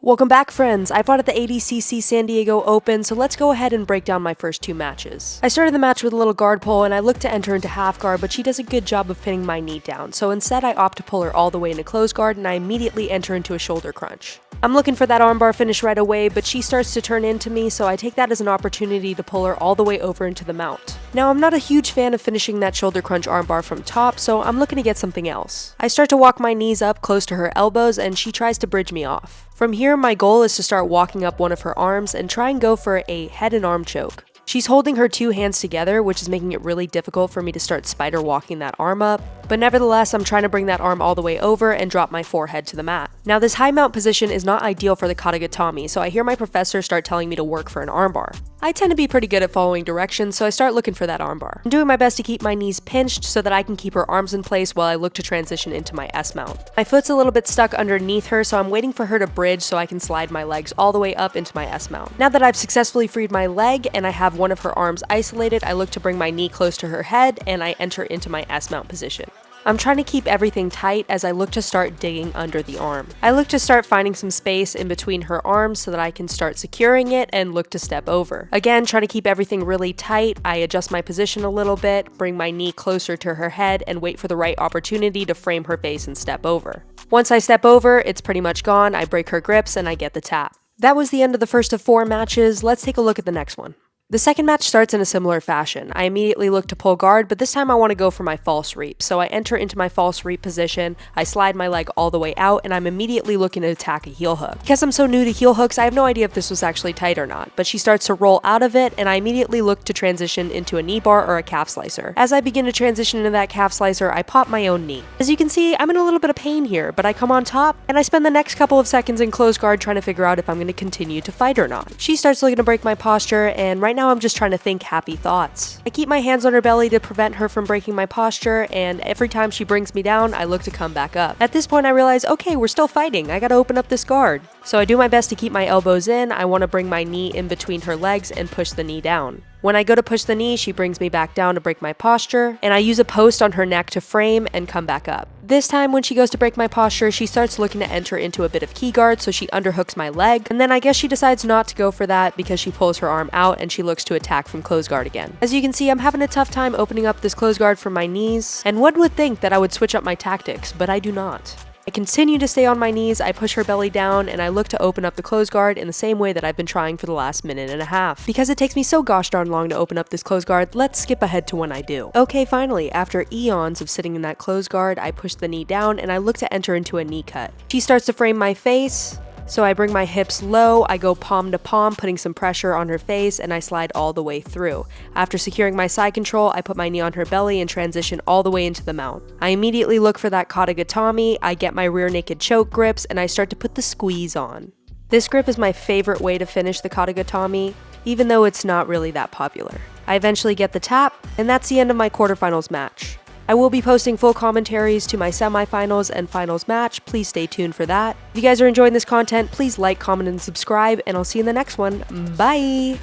Welcome back, friends. I fought at the ADCC San Diego Open, so let's go ahead and break down my first two matches. I started the match with a little guard pull, and I looked to enter into half guard, but she does a good job of pinning my knee down, so instead I opt to pull her all the way into close guard, and I immediately enter into a shoulder crunch. I'm looking for that armbar finish right away, but she starts to turn into me, so I take that as an opportunity to pull her all the way over into the mount. Now, I'm not a huge fan of finishing that shoulder crunch armbar from top, so I'm looking to get something else. I start to walk my knees up close to her elbows, and she tries to bridge me off. From here, my goal is to start walking up one of her arms and try and go for a head and arm choke. She's holding her two hands together, which is making it really difficult for me to start spider walking that arm up, but nevertheless, I'm trying to bring that arm all the way over and drop my forehead to the mat. Now, this high mount position is not ideal for the katagatame, so I hear my professor start telling me to work for an armbar. I tend to be pretty good at following directions, so I start looking for that armbar. I'm doing my best to keep my knees pinched so that I can keep her arms in place while I look to transition into my S mount. My foot's a little bit stuck underneath her, so I'm waiting for her to bridge so I can slide my legs all the way up into my S mount. Now that I've successfully freed my leg and I have one of her arms isolated, I look to bring my knee close to her head and I enter into my S mount position. I'm trying to keep everything tight as I look to start digging under the arm. I look to start finding some space in between her arms so that I can start securing it and look to step over. Again, trying to keep everything really tight, I adjust my position a little bit, bring my knee closer to her head, and wait for the right opportunity to frame her face and step over. Once I step over, it's pretty much gone, I break her grips, and I get the tap. That was the end of the first of 4 matches. Let's take a look at the next one. The second match starts in a similar fashion. I immediately look to pull guard, but this time I want to go for my false reap. So I enter into my false reap position, I slide my leg all the way out, and I'm immediately looking to attack a heel hook. Because I'm so new to heel hooks, I have no idea if this was actually tight or not, but she starts to roll out of it, and I immediately look to transition into a knee bar or a calf slicer. As I begin to transition into that calf slicer, I pop my own knee. As you can see, I'm in a little bit of pain here, but I come on top, and I spend the next couple of seconds in close guard trying to figure out if I'm going to continue to fight or not. She starts looking to break my posture, and right now I'm just trying to think happy thoughts. I keep my hands on her belly to prevent her from breaking my posture, and every time she brings me down, I look to come back up. At this point, I realize, okay, we're still fighting. I gotta open up this guard. So I do my best to keep my elbows in. I want to bring my knee in between her legs and push the knee down. When I go to push the knee, she brings me back down to break my posture, and I use a post on her neck to frame and come back up. This time, when she goes to break my posture, she starts looking to enter into a bit of key guard, so she underhooks my leg, and then I guess she decides not to go for that because she pulls her arm out and she looks to attack from close guard again. As you can see, I'm having a tough time opening up this close guard from my knees, and one would think that I would switch up my tactics, but I do not. I continue to stay on my knees, I push her belly down, and I look to open up the close guard in the same way that I've been trying for the last minute and a half. Because it takes me so gosh darn long to open up this close guard, let's skip ahead to when I do. Okay, finally, after eons of sitting in that close guard, I push the knee down and I look to enter into a knee cut. She starts to frame my face, so I bring my hips low, I go palm to palm, putting some pressure on her face, and I slide all the way through. After securing my side control, I put my knee on her belly and transition all the way into the mount. I immediately look for that katagatame, I get my rear naked choke grips, and I start to put the squeeze on. This grip is my favorite way to finish the katagatame, even though it's not really that popular. I eventually get the tap, and that's the end of my quarterfinals match. I will be posting full commentaries to my semifinals and finals match. Please stay tuned for that. If you guys are enjoying this content, please like, comment, and subscribe, and I'll see you in the next one. Bye!